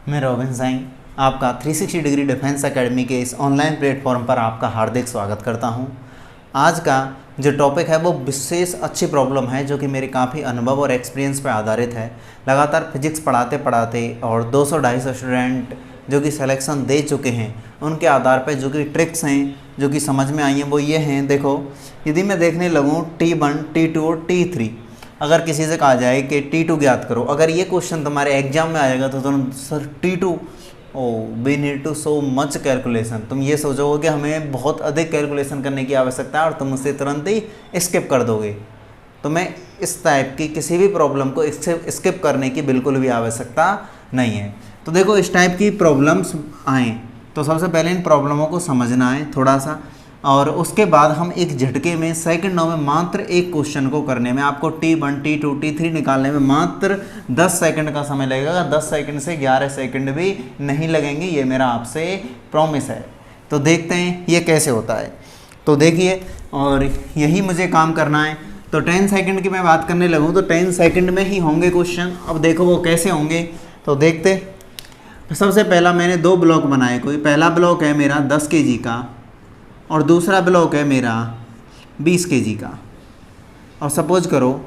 मैं robin sign आपका 360 degree defence academy के इस ऑनलाइन प्लेटफॉर्म पर आपका हार्दिक स्वागत करता हूं। आज का जो टॉपिक है वो विशेष अच्छी प्रॉब्लम है जो कि मेरे काफ़ी अनुभव और एक्सपीरियंस पर आधारित है। लगातार फिजिक्स पढ़ाते पढ़ाते और 200-250 स्टूडेंट जो कि सिलेक्शन दे चुके हैं उनके आधार पर जो कि ट्रिक्स हैं जो कि समझ में आई हैं वो ये हैं। देखो, यदि मैं देखने लगूँ T1, T2 और T3, अगर किसी से कहा जाए कि T2 ज्ञात करो, अगर ये क्वेश्चन तुम्हारे एग्जाम में आएगा तो तुम sir T2, oh we need to so much calculation, तुम ये सोचोगे कि हमें बहुत अधिक कैलकुलेशन करने की आवश्यकता है और तुम उससे तुरंत ही स्किप कर दोगे। तो मैं इस टाइप की किसी भी प्रॉब्लम को स्किप करने की बिल्कुल भी आवश्यकता नहीं है। तो देखो, इस टाइप की प्रॉब्लम्स आएँ तो सबसे पहले इन प्रॉब्लमों को समझना है थोड़ा सा, और उसके बाद हम एक झटके में सेकंडों में मात्र एक क्वेश्चन को करने में आपको T1, T2, T3 निकालने में मात्र 10 सेकंड का समय लगेगा। 10 सेकंड से 11 सेकंड भी नहीं लगेंगे, ये मेरा आपसे प्रॉमिस है। तो देखते हैं ये कैसे होता है। तो देखिए, और यही मुझे काम करना है। तो 10 सेकंड की मैं बात करने लगूँ तो 10 सेकंड में ही होंगे क्वेश्चन। अब देखो वो कैसे होंगे, तो देखते। सबसे पहला मैंने 2 ब्लॉक बनाए। कोई पहला ब्लॉक है मेरा 10 kg का और दूसरा ब्लॉक है मेरा 20 kg का। और सपोज करो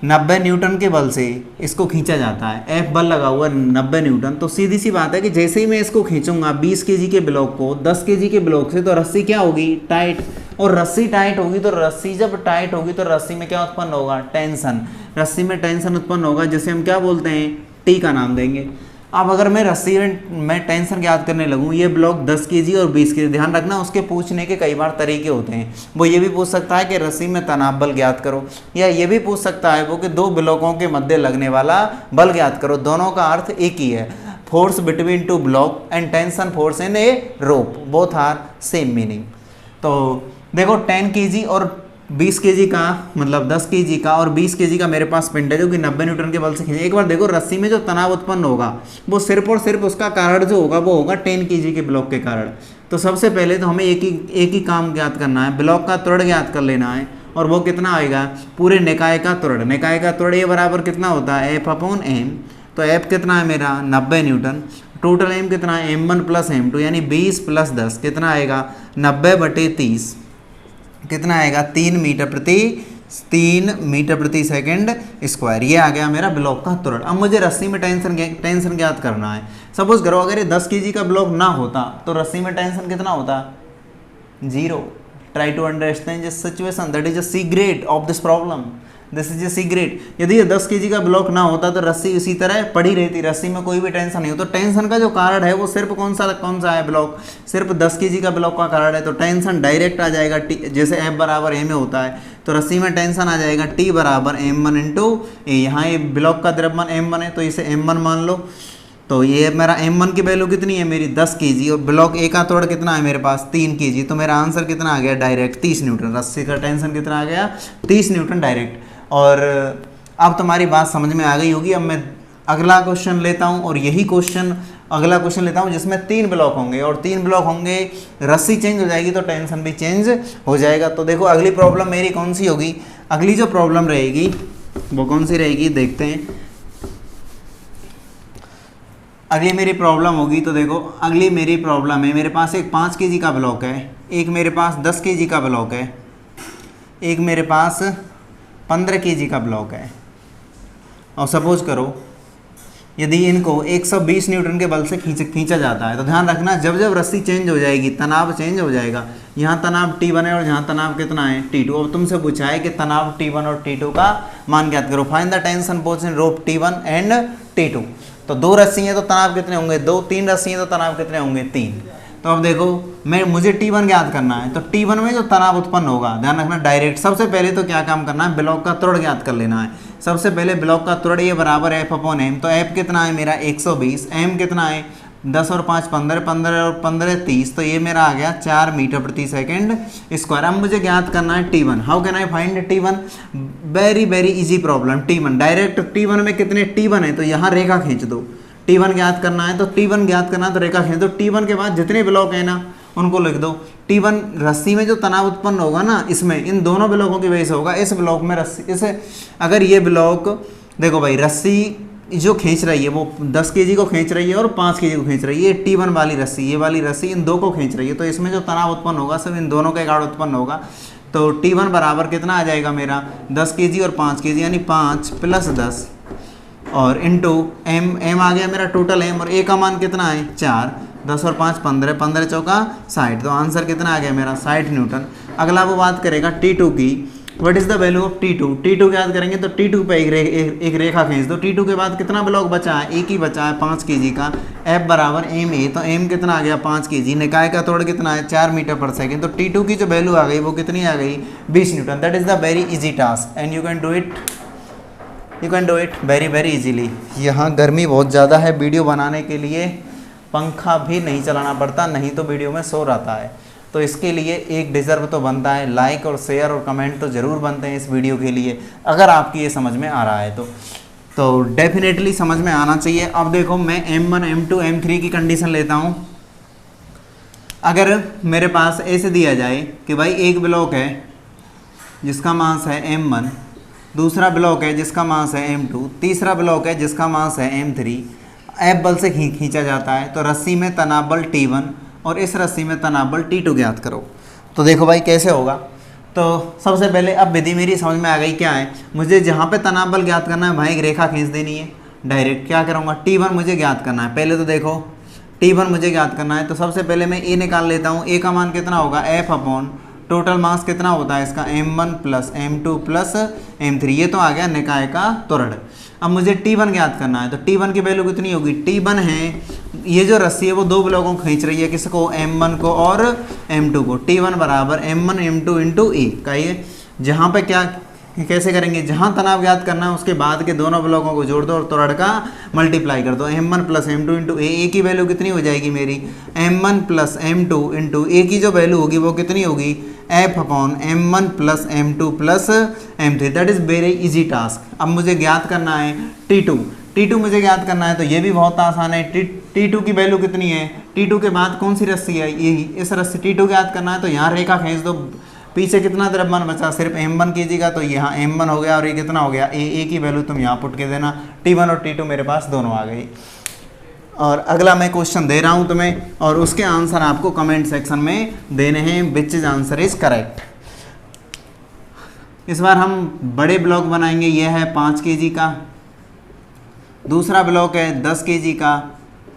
90 न्यूटन के बल से इसको खींचा जाता है, F बल लगा हुआ 90 न्यूटन। तो सीधी सी बात है कि जैसे ही मैं इसको खींचूंगा 20 kg के ब्लॉक को 10 kg के ब्लॉक से, तो रस्सी क्या होगी, टाइट। और रस्सी टाइट होगी तो रस्सी जब टाइट होगी तो रस्सी में क्या उत्पन्न होगा, टेंशन। रस्सी में टेंशन उत्पन्न होगा जिसे हम क्या बोलते हैं, टी का नाम देंगे। अब अगर मैं रस्सी में टेंशन ज्ञात करने लगूँ, ये ब्लॉक 10 kg और 20 kg, ध्यान रखना उसके पूछने के कई बार तरीके होते हैं। वो ये भी पूछ सकता है कि रस्सी में तनाव बल ज्ञात करो, या ये भी पूछ सकता है वो कि 2 ब्लॉकों के मध्य लगने वाला बल ज्ञात करो। दोनों का अर्थ एक ही है, force between 2 block and tension force in a rope, both are same meaning. तो देखो 10 kg और 20 kg का मतलब 10 kg का और 20 kg का मेरे पास पिंड है जो कि 90 न्यूटन के बल से खींचे। एक बार देखो, रस्सी में जो तनाव उत्पन्न होगा वो सिर्फ और सिर्फ उसका कारण जो होगा वो होगा 10 kg के ब्लॉक के कारण। तो सबसे पहले तो हमें एक ही काम ज्ञात करना है, ब्लॉक का त्वरण ज्ञात कर लेना है। और वो कितना आएगा, पूरे निकाय का त्वरण। निकाय का त्वरण ये बराबर कितना होता है, F/m। तो F कितना है मेरा 90 न्यूटन। टोटल M कितना है, m1 + m2, यानी 20 + 10 कितना आएगा, 90/30 कितना आएगा, 3 मीटर प्रति सेकंड स्क्वायर। ये आ गया मेरा ब्लॉक का त्वरण। अब मुझे रस्सी में टेंशन ज्ञात करना है। सपोज करो अगर ये 10 kg का ब्लॉक ना होता तो रस्सी में टेंशन कितना होता, 0। Try to understand this situation, that is a secret of this problem, this is a secret. यदि ये 10 kg का ब्लॉक ना होता तो रस्सी इसी तरह पड़ी रहती, रस्सी में कोई भी टेंशन नहीं हो। तो टेंशन का जो कारण है वो सिर्फ कौन सा है, ब्लॉक, सिर्फ 10 kg का ब्लॉक का कारण है। तो टेंशन डायरेक्ट आ जाएगा, जैसे F = m होता है तो रस्सी में टेंशन आ जाएगा T = m1 × a। यहाँ ये ब्लॉक का द्रव्यमान m1 है तो इसे m1 मान लो। तो ये मेरा m1 की वैल्यू कितनी है, मेरी 10 kg, और ब्लॉक A का त्वरण कितना है मेरे पास, 3 kg। तो मेरा आंसर कितना आ गया, डायरेक्ट 30 न्यूटन। रस्सी का टेंशन कितना आ गया, 30 न्यूटन डायरेक्ट। और अब तुम्हारी बात समझ में आ गई होगी। अब मैं अगला क्वेश्चन लेता हूँ, और यही अगला क्वेश्चन लेता हूँ जिसमें 3 ब्लॉक होंगे, और 3 ब्लॉक होंगे, रस्सी चेंज हो जाएगी तो टेंशन भी चेंज हो जाएगा। तो देखो अगली प्रॉब्लम मेरी कौन सी होगी, अगली जो प्रॉब्लम रहेगी वो कौन सी रहेगी, देखते हैं। अगली मेरी प्रॉब्लम होगी, तो देखो अगली मेरी प्रॉब्लम है, मेरे पास एक 5 kg का ब्लॉक है, एक मेरे पास 10 kg का ब्लॉक है, एक मेरे पास 15 kg का ब्लॉक है। और सपोज करो यदि इनको 120 न्यूटन के बल से खींचा जाता है, तो ध्यान रखना जब जब रस्सी चेंज हो जाएगी तनाव चेंज हो जाएगा। यहाँ तनाव T1 है और यहाँ तनाव कितना है, T2। अब तुमसे पूछा है कि तनाव T1 और T2 का मान ज्ञात करो, find the tension force in rope T1 and T2। तो 2 रस्सी हैं तो तनाव कितने होंगे, 2। 3 रस्सी हैं तो तनाव कितने होंगे, 3। तो अब देखो मुझे T1 ज्ञात करना है, तो T1 में जो तनाव उत्पन्न होगा, ध्यान रखना डायरेक्ट। सबसे पहले तो क्या काम करना है, ब्लॉक का त्वरण ज्ञात कर लेना है। सबसे पहले ब्लॉक का त्वरण ये बराबर है F/m। तो F कितना है मेरा 120, M कितना है 10 और 5 15, 15 और 15 30, तो ये मेरा आ गया 4 मीटर प्रति सेकंड स्क्वायर। अब मुझे ज्ञात करना है T1। How can I find T1, very easy problem. T1 direct, T1 में कितने T1 है तो यहाँ रेखा खींच दो। T1 ज्ञात करना है तो T1 ज्ञात करना है तो रेखा खींच दो। T1 के बाद जितने ब्लॉक है ना उनको लिख दो। T1 रस्सी में जो तनाव उत्पन्न होगा ना, इसमें इन दोनों ब्लॉकों की वजह से होगा। इस ब्लॉक में रस्सी, इसे अगर ये ब्लॉक देखो भाई, रस्सी जो खींच रही है वो 10 केजी को खींच रही है और 5 केजी को खींच रही है। ये T1 वाली रस्सी, ये वाली रस्सी इन दो को खींच रही है, तो इसमें जो तनाव उत्पन्न होगा सब इन दोनों का गाढ़ उत्पन्न होगा। तो T1 बराबर कितना आ जाएगा मेरा 10 केजी और 5 केजी, यानी 5 + 10 और इंटू m आ गया मेरा टोटल m, और a का मान कितना है 4, 10 और 5 15, 15 चौका 60, तो आंसर कितना आ गया मेरा 60 न्यूटन। अगला वो बात करेगा T2 की, what is the value of T2। T2 याद करेंगे तो T2 पे एक रेखा खींच दो। T2 के बाद कितना ब्लॉक बचा है, एक ही बचा है 5 केजी का। F बराबर ma, तो m कितना आ गया 5 केजी, निकाय का तोड़ कितना है 4 मीटर पर सेकेंड। तो T2 की जो वैल्यू आ गई वो कितनी आ गई 20 Newton. That is the very easy task and you can do it very very easily. यहाँ गर्मी बहुत ज़्यादा है, वीडियो बनाने के लिए पंखा भी नहीं चलाना पड़ता, नहीं तो वीडियो में शोर आता है। तो इसके लिए एक डिज़र्व तो बनता है, लाइक और शेयर और कमेंट तो ज़रूर बनते हैं इस वीडियो के लिए, अगर आपकी ये समझ में आ रहा है तो डेफिनेटली समझ में आना चाहिए। अब देखो मैं M1 M2 M3 की कंडीशन लेता हूँ। अगर मेरे पास ऐसे दिया जाए कि भाई एक ब्लॉक है जिसका मास है M1, दूसरा ब्लॉक है जिसका मास है M2, तीसरा ब्लॉक है जिसका मास है M3, F बल से खींचा जाता है, तो रस्सी में तनाव बल T1 और इस रस्सी में तनाव बल T2 ज्ञात करो। तो देखो भाई कैसे होगा। तो सबसे पहले अब विधि मेरी समझ में आ गई, क्या है, मुझे जहाँ पे तनाव बल ज्ञात करना है भाई एक रेखा खींच देनी है। डायरेक्ट क्या करूँगा, T1 मुझे ज्ञात करना है। पहले तो देखो T1 मुझे ज्ञात करना है, तो सबसे पहले मैं A निकाल लेता हूँ। A का मान कितना होगा F अपॉन टोटल मास कितना होता है इसका M1 + M2 + M3, ये तो आ गया निकाय का त्वरण। अब मुझे T1 ज्ञात करना है, तो T1 की वैल्यू कितनी होगी, T1 है ये जो रस्सी है वो दो ब्लॉकों को खींच रही है, किसको M1 को और M2 को। T1 बराबर M1 M2 × A का, ये जहाँ पे क्या कैसे करेंगे, जहाँ तनाव ज्ञात करना है उसके बाद के दोनों ब्लॉकों को जोड़ दो और त्वरण का मल्टीप्लाई कर दो। M1 + M2 × A, A की वैल्यू कितनी हो जाएगी मेरी M1 + M2 × A की जो वैल्यू होगी वो कितनी होगी F upon M1 + M2 + M3। That is very easy task. अब मुझे ज्ञात करना है T2 मुझे ज्ञात करना है, तो ये भी बहुत आसान है। T2 की वैल्यू कितनी है, T2 के बाद कौन सी रस्सी है, ये इस रस्सी T2 ज्ञात करना है, तो यहाँ रेखा खींच दो। पीछे कितना द्रव्यमान बचा, सिर्फ M1 केजी का, तो यहाँ M1 हो गया और ये कितना हो गया A की वैल्यू तुम यहाँ पुट के देना। T1 और T2 मेरे पास दोनों आ गई। और अगला मैं क्वेश्चन दे रहा हूँ तुम्हें, और उसके आंसर आपको कमेंट सेक्शन में देने हैं, which is answer is correct. इस बार हम बड़े ब्लॉक बनाएंगे। यह है 5 केजी का, दूसरा ब्लॉक है 10 केजी का,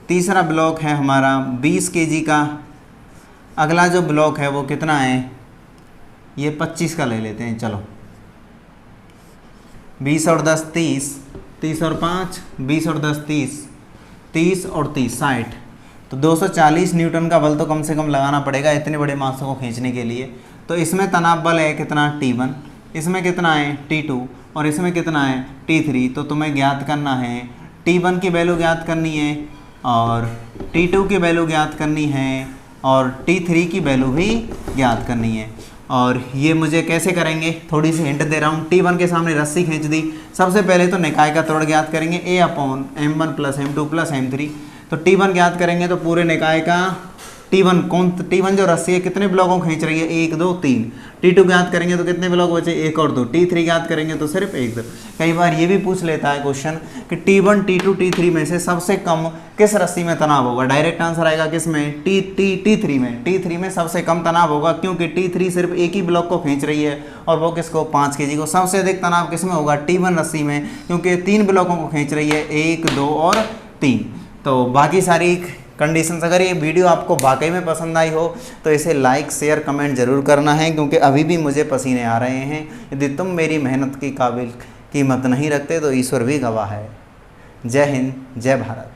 तीसरा ब्लॉक है हमारा 20 केजी का, अगला जो ब्लॉक है वो कितना है, ये 25 का ले लेते हैं। चलो 20 और 10 30, 30 और 5 20 और 10 30, 30 और 30 60, तो 240 न्यूटन का बल तो कम से कम लगाना पड़ेगा इतने बड़े मासों को खींचने के लिए। तो इसमें तनाव बल है कितना T1, इसमें कितना है T2 और इसमें कितना है T3। तो तुम्हें ज्ञात करना है T1 की वैल्यू ज्ञात करनी है और T2 की वैल्यू ज्ञात करनी है और T3 की वैल्यू भी ज्ञात करनी है। और ये मुझे कैसे करेंगे, थोड़ी सी हिंट दे रहा हूँ। T1 के सामने रस्सी खींच दी। सबसे पहले तो निकाय का त्वरण ज्ञात करेंगे A upon M1 + M2 + M3। तो T1 ज्ञात करेंगे तो पूरे निकाय का T1 जो रस्सी है कितने ब्लॉकों को खींच रही है 1 2 3। T2 ज्ञात करेंगे तो कितने ब्लॉक बचे 1 और 2। T3 ज्ञात करेंगे तो सिर्फ 1 2। कई बार ये भी पूछ लेता है क्वेश्चन कि T1 T2 T3 में से सबसे कम किस रस्सी में तनाव होगा। डायरेक्ट आंसर आएगा किस में, T3 में। T3 में सबसे कम तनाव होगा क्योंकि T3 सिर्फ एक ही ब्लॉक को खींच रही है और वो किसको 5 केजी को। सबसे अधिक तनाव किस में होगा T1 रस्सी में, क्योंकि 3 ब्लॉकों को खींच रही है 1 2 और 3। तो बाकी सारी कंडीशंस, अगर ये वीडियो आपको वाकई में पसंद आई हो तो इसे लाइक शेयर कमेंट ज़रूर करना है, क्योंकि अभी भी मुझे पसीने आ रहे हैं। यदि तुम मेरी मेहनत की काबिल कीमत नहीं रखते तो ईश्वर भी गवाह है। जय हिंद, जय भारत।